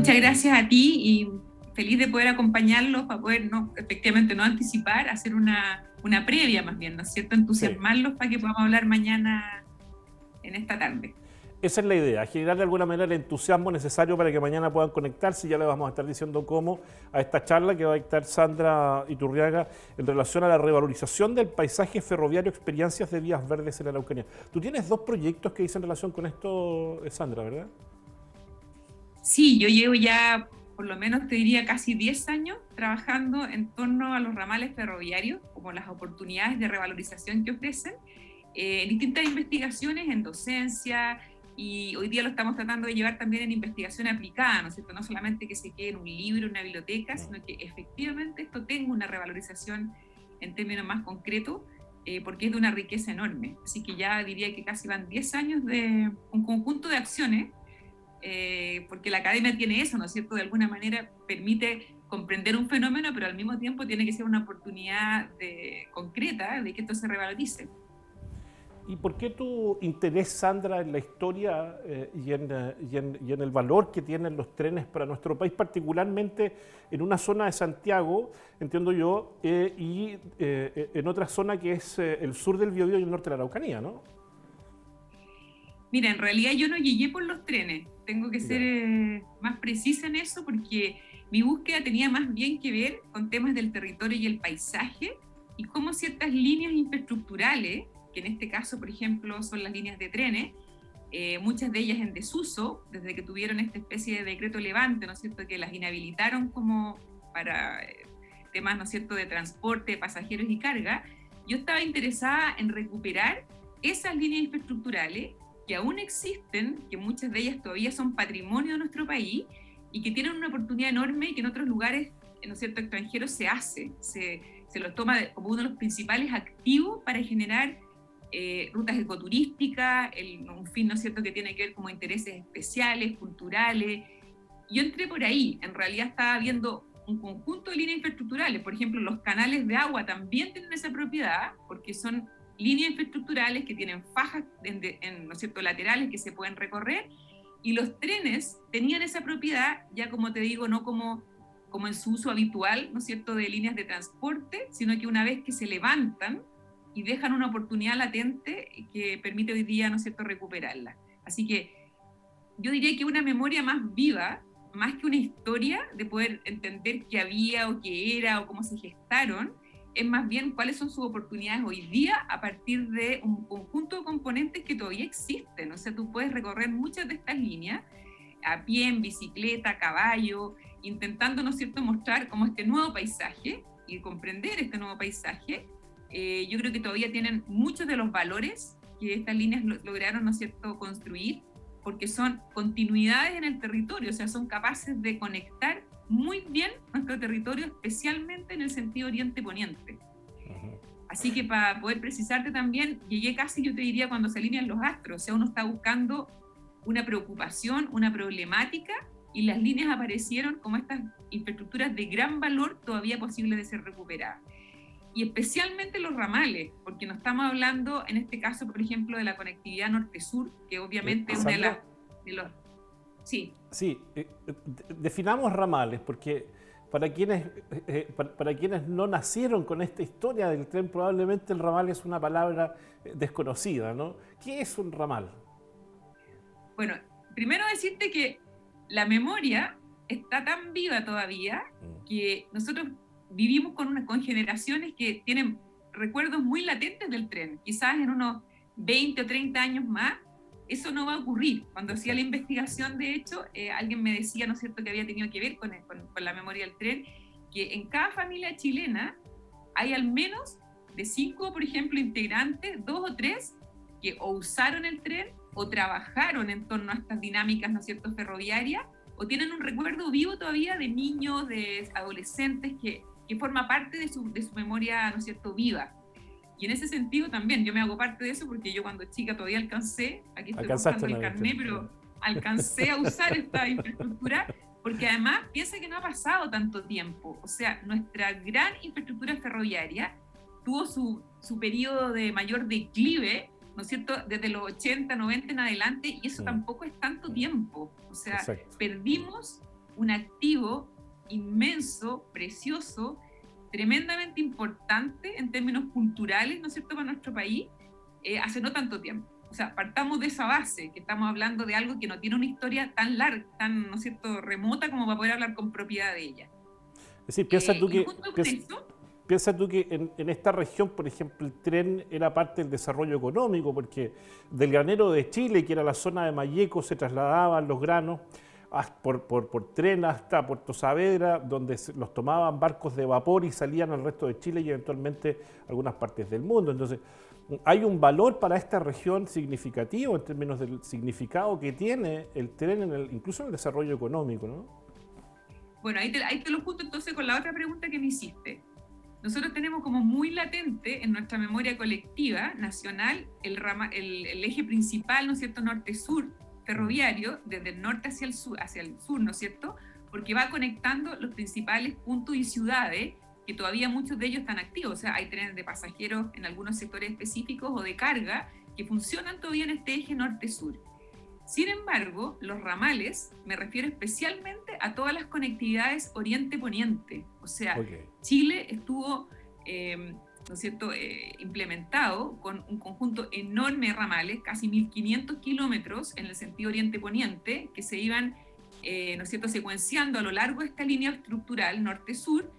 muchas gracias a ti y feliz de poder acompañarlos para poder, efectivamente, no anticipar, hacer una previa más bien, ¿no es cierto? Entusiasmarlos para que podamos hablar mañana en esta tarde. Esa es la idea, generar de alguna manera el entusiasmo necesario para que mañana puedan conectarse. Ya les vamos a estar diciendo cómo a esta charla que va a dictar Sandra Iturriaga en relación a la revalorización del paisaje ferroviario, experiencias de vías verdes en la Araucanía. Tú tienes 2 proyectos que dicen relación con esto, Sandra, ¿verdad? Sí, yo llevo ya, por lo menos te diría, casi 10 años trabajando en torno a los ramales ferroviarios, como las oportunidades de revalorización que ofrecen, distintas investigaciones en docencia, y hoy día lo estamos tratando de llevar también en investigación aplicada, ¿no es cierto? No solamente que se quede en un libro, en una biblioteca, sino que efectivamente esto tenga una revalorización en términos más concretos, porque es de una riqueza enorme. Así que ya diría que casi van 10 años de un conjunto de acciones, porque la academia tiene eso, ¿no es cierto? De alguna manera permite comprender un fenómeno, pero al mismo tiempo tiene que ser una oportunidad concreta de que esto se revalorice. ¿Y por qué tu interés, Sandra, en la historia y en el valor que tienen los trenes para nuestro país, particularmente en una zona de Santiago, entiendo yo, y en otra zona que es el sur del Biobío y el norte de la Araucanía, ¿no? Mira, en realidad yo no llegué por los trenes, tengo que ser más precisa en eso porque mi búsqueda tenía más bien que ver con temas del territorio y el paisaje y cómo ciertas líneas infraestructurales, que en este caso, por ejemplo, son las líneas de trenes, muchas de ellas en desuso, desde que tuvieron esta especie de decreto Levante, ¿no es cierto?, que las inhabilitaron como para temas, ¿no es cierto?, de transporte de pasajeros y carga. Yo estaba interesada en recuperar esas líneas infraestructurales que aún existen, que muchas de ellas todavía son patrimonio de nuestro país y que tienen una oportunidad enorme y que en otros lugares, ¿no es cierto?, extranjeros se hace, se los toma como uno de los principales activos para generar rutas ecoturísticas, un fin, ¿no es cierto?, que tiene que ver como intereses especiales, culturales. Yo entré por ahí, en realidad estaba viendo un conjunto de líneas infraestructurales, por ejemplo, los canales de agua también tienen esa propiedad, porque son líneas infraestructurales que tienen fajas ¿no es cierto?, laterales que se pueden recorrer, y los trenes tenían esa propiedad, ya como te digo, no como en su uso habitual, ¿no es cierto?, de líneas de transporte, sino que una vez que se levantan y dejan una oportunidad latente que permite hoy día, ¿no es cierto?, recuperarla. Así que yo diría que una memoria más viva, más que una historia de poder entender qué había o qué era o cómo se gestaron, es más bien cuáles son sus oportunidades hoy día a partir de un conjunto de componentes que todavía existen. O sea, tú puedes recorrer muchas de estas líneas a pie, en bicicleta, a caballo, intentando, ¿no es cierto?, mostrar cómo este nuevo paisaje y comprender este nuevo paisaje. Yo creo que todavía tienen muchos de los valores que estas líneas lograron, ¿no es cierto?, construir, porque son continuidades en el territorio, o sea, son capaces de conectar muy bien nuestro territorio, especialmente en el sentido oriente-poniente. Así que para poder precisarte también, llegué casi, yo te diría, cuando se alinean los astros, o sea, uno está buscando una preocupación, una problemática, y las líneas aparecieron como estas infraestructuras de gran valor todavía posibles de ser recuperadas. Y especialmente los ramales, porque no estamos hablando, en este caso, por ejemplo, de la conectividad norte-sur, que obviamente es una de los... Sí. Sí, definamos ramales, porque para quienes no nacieron con esta historia del tren, probablemente el ramal es una palabra desconocida, ¿no? ¿Qué es un ramal? Bueno, primero decirte que la memoria está tan viva todavía que nosotros vivimos con generaciones que tienen recuerdos muy latentes del tren. Quizás en unos 20 o 30 años más, eso no va a ocurrir. Cuando hacía la investigación, de hecho, alguien me decía, ¿no es cierto?, que había tenido que ver con la memoria del tren, que en cada familia chilena hay al menos de 5, por ejemplo, integrantes, 2 o 3, que o usaron el tren o trabajaron en torno a estas dinámicas, ¿no es cierto?, ferroviarias, o tienen un recuerdo vivo todavía de niños, de adolescentes que forma parte de su memoria, ¿no es cierto?, viva. Y en ese sentido también, yo me hago parte de eso porque yo cuando chica todavía alcancé, aquí estoy buscando el carnet, pero alcancé a usar esta infraestructura, porque además piensa que no ha pasado tanto tiempo. O sea, nuestra gran infraestructura ferroviaria tuvo su periodo de mayor declive, ¿no es cierto?, desde los 80, 90 en adelante, y eso tampoco es tanto tiempo. O sea, perdimos un activo inmenso, precioso, tremendamente importante en términos culturales, ¿no es cierto?, para nuestro país, hace no tanto tiempo. O sea, partamos de esa base, que estamos hablando de algo que no tiene una historia tan larga, tan, ¿no es cierto?, remota como para poder hablar con propiedad de ella. Es decir, piensa tú que en esta región, por ejemplo, el tren era parte del desarrollo económico, porque del granero de Chile, que era la zona de Malleco, se trasladaban los granos por tren hasta Puerto Saavedra, donde los tomaban barcos de vapor y salían al resto de Chile y eventualmente a algunas partes del mundo. Entonces, hay un valor para esta región significativo en términos del significado que tiene el tren, incluso en el desarrollo económico, ¿no? Bueno, ahí te lo junto entonces con la otra pregunta que me hiciste. Nosotros tenemos como muy latente en nuestra memoria colectiva nacional el eje principal, ¿no es cierto?, norte-sur ferroviario, desde el norte hacia el sur, ¿no es cierto?, porque va conectando los principales puntos y ciudades, que todavía muchos de ellos están activos. O sea, hay trenes de pasajeros en algunos sectores específicos o de carga que funcionan todavía en este eje norte-sur. Sin embargo, los ramales, me refiero especialmente a todas las conectividades oriente-poniente. O sea, Chile estuvo, ¿no es cierto?, implementado con un conjunto enorme de ramales, casi 1.500 kilómetros en el sentido oriente-poniente, que se iban, ¿no es cierto?, secuenciando a lo largo de esta línea estructural norte-sur,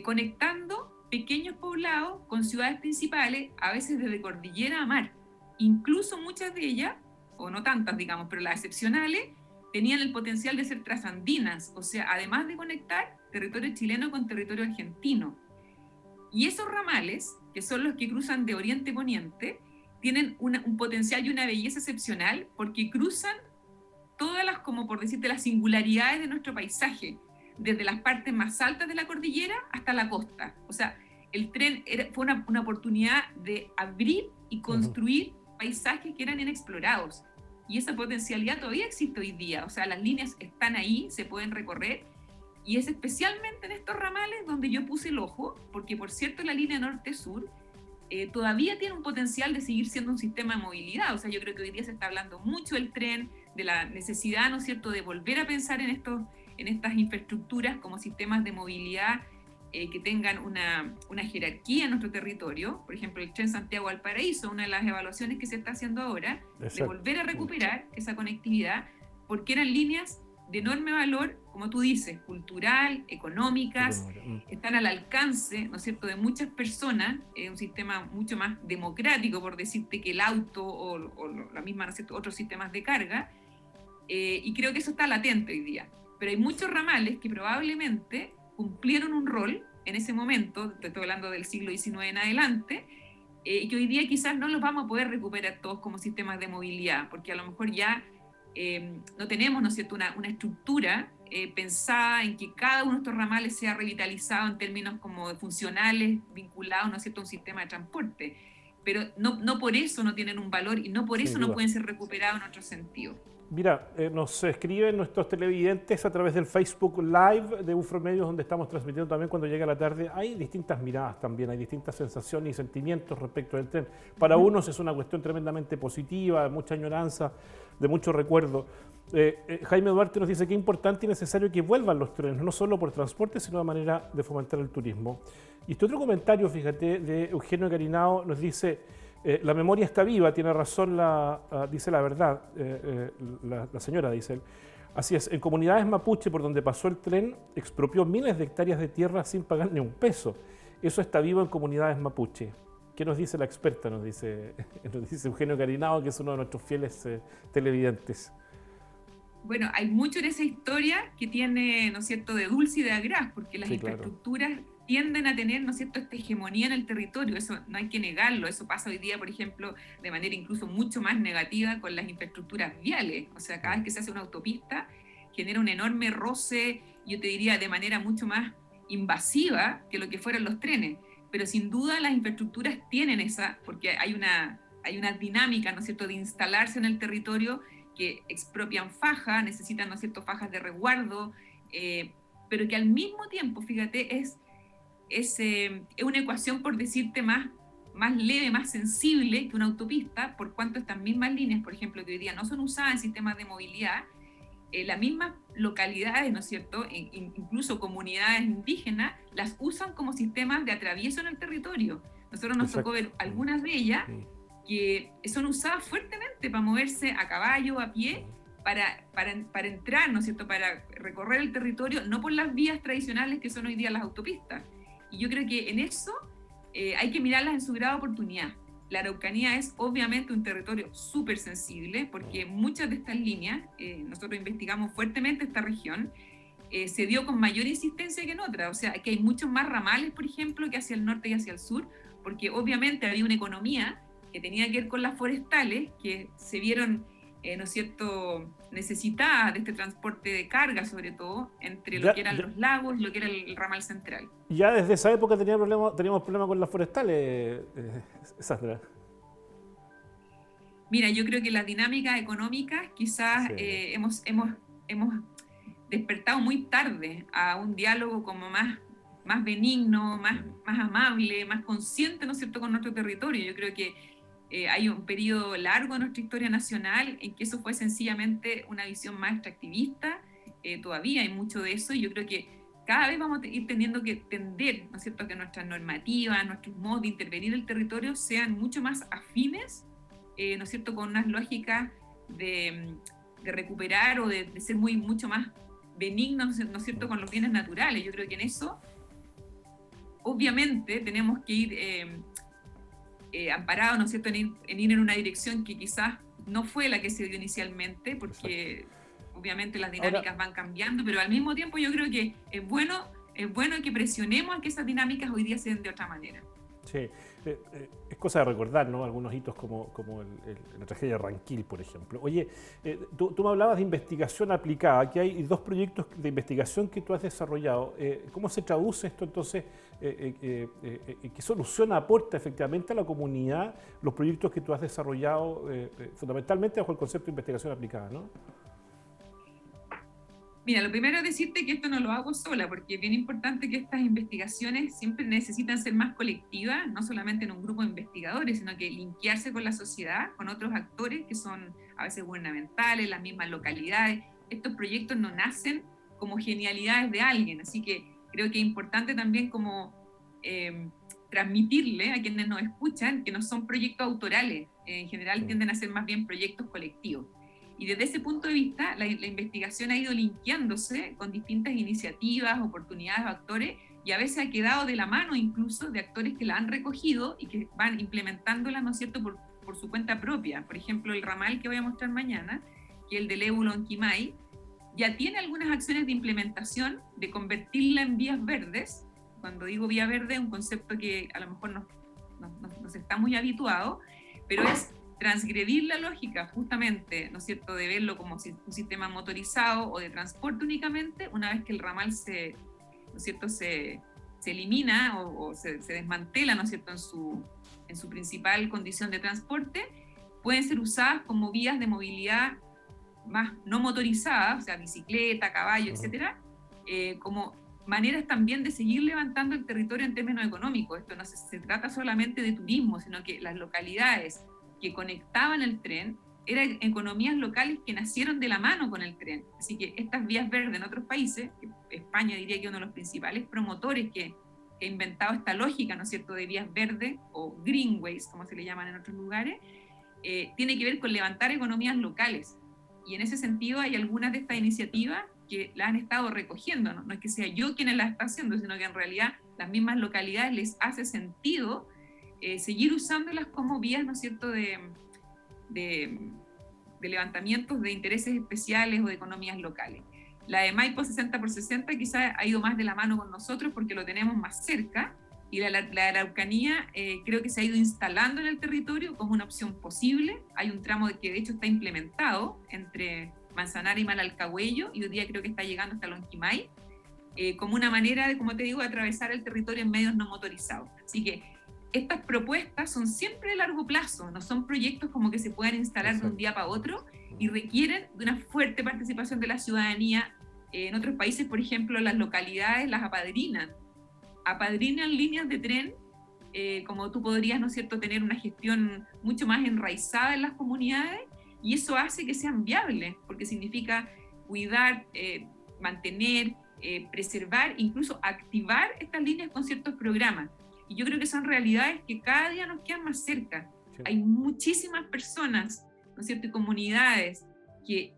conectando pequeños poblados con ciudades principales, a veces desde cordillera a mar. Incluso muchas de ellas, o no tantas, digamos, pero las excepcionales, tenían el potencial de ser transandinas, o sea, además de conectar territorio chileno con territorio argentino. Y esos ramales, que son los que cruzan de oriente a poniente, tienen un potencial y una belleza excepcional porque cruzan todas las, como por decirte, las singularidades de nuestro paisaje, desde las partes más altas de la cordillera hasta la costa. O sea, el tren fue una oportunidad de abrir y construir paisajes que eran inexplorados. Y esa potencialidad todavía existe hoy día. O sea, las líneas están ahí, se pueden recorrer. Y es especialmente en estos ramales donde yo puse el ojo, porque por cierto la línea norte-sur todavía tiene un potencial de seguir siendo un sistema de movilidad. O sea, yo creo que hoy día se está hablando mucho del tren, de la necesidad, ¿no es cierto?, de volver a pensar en estas infraestructuras como sistemas de movilidad que tengan una jerarquía en nuestro territorio. Por ejemplo, el tren Santiago-Valparaíso, una de las evaluaciones que se está haciendo ahora, de volver a recuperar esa conectividad, porque eran líneas de enorme valor, como tú dices, cultural, económicas, están al alcance, ¿no es cierto?, de muchas personas, un sistema mucho más democrático, por decirte, que el auto o la misma, ¿no es cierto?, otros sistemas de carga, y creo que eso está latente hoy día. Pero hay muchos ramales que probablemente cumplieron un rol en ese momento, te estoy hablando del siglo XIX en adelante, y que hoy día quizás no los vamos a poder recuperar todos como sistemas de movilidad, porque a lo mejor ya no tenemos, ¿no es cierto?, una estructura pensada en que cada uno de estos ramales sea revitalizado en términos como funcionales, vinculados, ¿no es cierto?, a un sistema de transporte. Pero no por eso no tienen un valor y no por eso no pueden ser recuperados en otro sentido. Mira, nos escriben nuestros televidentes a través del Facebook Live de Ufromedios, donde estamos transmitiendo también cuando llega la tarde. Hay distintas miradas también, hay distintas sensaciones y sentimientos respecto del tren. Para unos es una cuestión tremendamente positiva, de mucha añoranza, de mucho recuerdo. Jaime Duarte nos dice que es importante y necesario que vuelvan los trenes, no solo por transporte, sino de manera de fomentar el turismo. Y este otro comentario, fíjate, de Eugenio Carinao nos dice... la memoria está viva, tiene razón, dice la verdad, la señora, dice él. Así es, en comunidades mapuche por donde pasó el tren, expropió miles de hectáreas de tierra sin pagar ni un peso. Eso está vivo en comunidades mapuche. ¿Qué nos dice la experta? Nos dice Eugenio Carinao, que es uno de nuestros fieles televidentes. Bueno, hay mucho en esa historia que tiene, ¿no es cierto?, de dulce y de agraz, porque las infraestructuras tienden a tener, ¿no es cierto?, esta hegemonía en el territorio. Eso no hay que negarlo. Eso pasa hoy día, por ejemplo, de manera incluso mucho más negativa con las infraestructuras viales. O sea, cada vez que se hace una autopista genera un enorme roce, yo te diría, de manera mucho más invasiva que lo que fueran los trenes. Pero sin duda las infraestructuras tienen esa, porque hay una dinámica, ¿no es cierto?, de instalarse en el territorio, que expropian fajas, necesitan, ¿no es cierto?, fajas de resguardo, pero que al mismo tiempo, fíjate, es una ecuación, por decirte, más leve, más sensible que una autopista, por cuanto estas mismas líneas, por ejemplo, que hoy día no son usadas en sistemas de movilidad, las mismas localidades, ¿no es cierto?, incluso comunidades indígenas, las usan como sistemas de atravieso en el territorio. Nosotros nos tocó ver algunas de ellas que son usadas fuertemente para moverse a caballo, a pie, para entrar, ¿no es cierto?, para recorrer el territorio, no por las vías tradicionales que son hoy día las autopistas. Y yo creo que en eso hay que mirarlas en su grado de oportunidad. La Araucanía es obviamente un territorio súper sensible porque muchas de estas líneas, nosotros investigamos fuertemente esta región, se dio con mayor insistencia que en otras. O sea, que hay muchos más ramales, por ejemplo, que hacia el norte y hacia el sur, porque obviamente había una economía que tenía que ver con las forestales, que se vieron, ¿no es cierto?, necesitadas de este transporte de carga, sobre todo, entre lo que eran los lagos y lo que era el ramal central. Ya desde esa época teníamos problemas con las forestales, Sandra. Mira, yo creo que las dinámicas económicas quizás hemos despertado muy tarde a un diálogo como más benigno, más amable, más consciente, ¿no es cierto?, con nuestro territorio. Yo creo que hay un periodo largo en nuestra historia nacional en que eso fue sencillamente una visión más extractivista. Todavía hay mucho de eso y yo creo que cada vez vamos a ir teniendo que tender, ¿no es cierto?, que nuestras normativas, nuestros modos de intervenir el territorio sean mucho más afines, ¿no es cierto?, con unas lógicas de recuperar o de ser mucho más benignos, ¿no es cierto?, con los bienes naturales. Yo creo que en eso, obviamente, tenemos que ir amparados, ¿no es cierto?, en ir en una dirección que quizás no fue la que se dio inicialmente, porque obviamente las dinámicas van cambiando, pero al mismo tiempo yo creo que es bueno que presionemos a que esas dinámicas hoy día se den de otra manera. Sí, es cosa de recordar, ¿no?, algunos hitos como la tragedia de Ranquil, por ejemplo. Oye, tú me hablabas de investigación aplicada, que hay 2 proyectos de investigación que tú has desarrollado. ¿Cómo se traduce esto entonces? ¿Qué solución aporta efectivamente a la comunidad los proyectos que tú has desarrollado fundamentalmente bajo el concepto de investigación aplicada, ¿no? Mira, lo primero es decirte que esto no lo hago sola, porque es bien importante que estas investigaciones siempre necesitan ser más colectivas, no solamente en un grupo de investigadores, sino que linkearse con la sociedad, con otros actores que son a veces gubernamentales, las mismas localidades. Estos proyectos no nacen como genialidades de alguien, así que creo que es importante también como transmitirle a quienes nos escuchan que no son proyectos autorales, en general tienden a ser más bien proyectos colectivos. Y desde ese punto de vista, la investigación ha ido linkeándose con distintas iniciativas, oportunidades o actores, y a veces ha quedado de la mano incluso de actores que la han recogido y que van implementándola, ¿no es cierto?, por su cuenta propia. Por ejemplo, el ramal que voy a mostrar mañana, que es el de Leulo-Lonquimay, ya tiene algunas acciones de implementación de convertirla en vías verdes. Cuando digo vía verde, es un concepto que a lo mejor nos está muy habituado, pero es transgredir la lógica justamente, ¿no es cierto?, de verlo como un sistema motorizado o de transporte únicamente, una vez que el ramal ¿no es cierto?, se elimina o se desmantela, ¿no es cierto?, en su principal condición de transporte, pueden ser usadas como vías de movilidad más no motorizadas, o sea, bicicleta, caballo, etcétera, como maneras también de seguir levantando el territorio en términos económicos. Esto no se trata solamente de turismo, sino que las localidades que conectaban el tren eran economías locales que nacieron de la mano con el tren. Así que estas vías verdes en otros países, España diría que uno de los principales promotores que ha inventado esta lógica, ¿no es cierto?, de vías verdes o greenways, como se le llaman en otros lugares, tiene que ver con levantar economías locales. Y en ese sentido hay algunas de estas iniciativas que las han estado recogiendo, ¿no? No es que sea yo quien las está haciendo, sino que en realidad las mismas localidades les hace sentido seguir usándolas como vías, ¿no es cierto?, de levantamientos de intereses especiales o de economías locales. La de Maipo 60x60 quizás ha ido más de la mano con nosotros porque lo tenemos más cerca, y la de Araucanía creo que se ha ido instalando en el territorio como una opción posible. Hay un tramo que de hecho está implementado entre Manzanares y Malalcahuello, y hoy día creo que está llegando hasta Lonquimay, como una manera de, como te digo, de atravesar el territorio en medios no motorizados. Así que estas propuestas son siempre de largo plazo, no son proyectos como que se puedan instalar de un día para otro, y requieren de una fuerte participación de la ciudadanía. En otros países, por ejemplo, las localidades las apadrinan líneas de tren, como tú podrías, ¿no es cierto?, tener una gestión mucho más enraizada en las comunidades, y eso hace que sean viables, porque significa cuidar, mantener, preservar, incluso activar estas líneas con ciertos programas. Y yo creo que son realidades que cada día nos quedan más cerca. Sí. Hay muchísimas personas, ¿no es cierto?, y comunidades que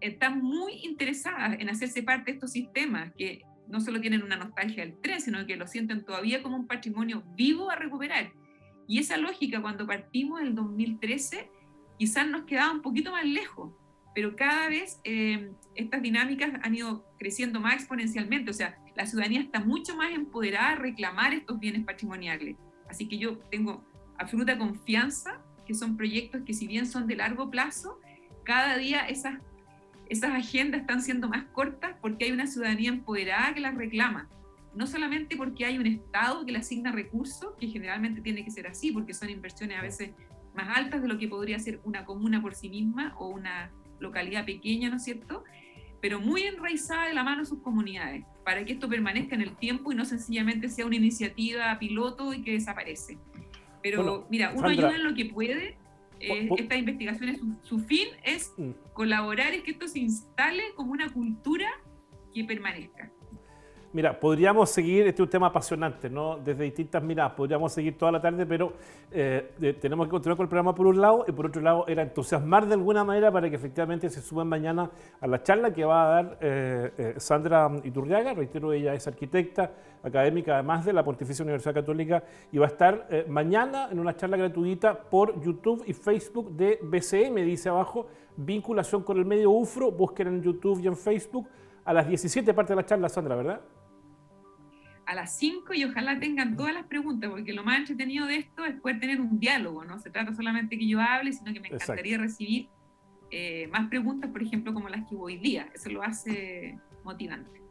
están muy interesadas en hacerse parte de estos sistemas, que no solo tienen una nostalgia del tren, sino que lo sienten todavía como un patrimonio vivo a recuperar. Y esa lógica, cuando partimos en el 2013, quizás nos quedaba un poquito más lejos, pero cada vez estas dinámicas han ido creciendo más exponencialmente. O sea, la ciudadanía está mucho más empoderada a reclamar estos bienes patrimoniales. Así que yo tengo absoluta confianza que son proyectos que, si bien son de largo plazo, cada día esas agendas están siendo más cortas porque hay una ciudadanía empoderada que las reclama. No solamente porque hay un Estado que le asigna recursos, que generalmente tiene que ser así, porque son inversiones a veces más altas de lo que podría ser una comuna por sí misma o una localidad pequeña, ¿no es cierto?, pero muy enraizada de la mano de sus comunidades, para que esto permanezca en el tiempo y no sencillamente sea una iniciativa piloto y que desaparece. Pero bueno, mira, uno Sandra, ayuda en lo que puede. Estas investigaciones, su fin es colaborar, es que esto se instale como una cultura que permanezca. Mira, podríamos seguir, este es un tema apasionante, ¿no? Desde distintas miradas, podríamos seguir toda la tarde, pero tenemos que continuar con el programa por un lado, y por otro lado era entusiasmar de alguna manera para que efectivamente se suban mañana a la charla que va a dar Sandra Iturriaga. Reitero, ella es arquitecta académica, además de la Pontificia Universidad Católica, y va a estar mañana en una charla gratuita por YouTube y Facebook de BCM, dice abajo, vinculación con el medio UFRO. Busquen en YouTube y en Facebook. A las 17 parte de la charla, Sandra, ¿verdad? A las 5, y ojalá tengan todas las preguntas, porque lo más entretenido de esto es poder tener un diálogo. No se trata solamente que yo hable, sino que me encantaría recibir más preguntas, por ejemplo, como las que hubo hoy día. Eso lo hace motivante.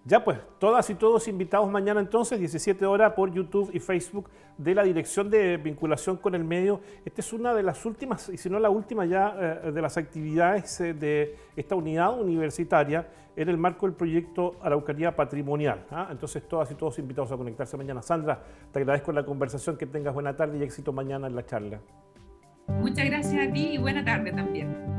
Ya pues, todas y todos invitados mañana entonces, 17 horas por YouTube y Facebook de la Dirección de Vinculación con el Medio. Esta es una de las últimas, y si no la última ya, de las actividades de esta unidad universitaria en el marco del proyecto Araucanía Patrimonial. Entonces todas y todos invitados a conectarse mañana. Sandra, te agradezco la conversación, que tengas buena tarde y éxito mañana en la charla. Muchas gracias a ti y buena tarde también.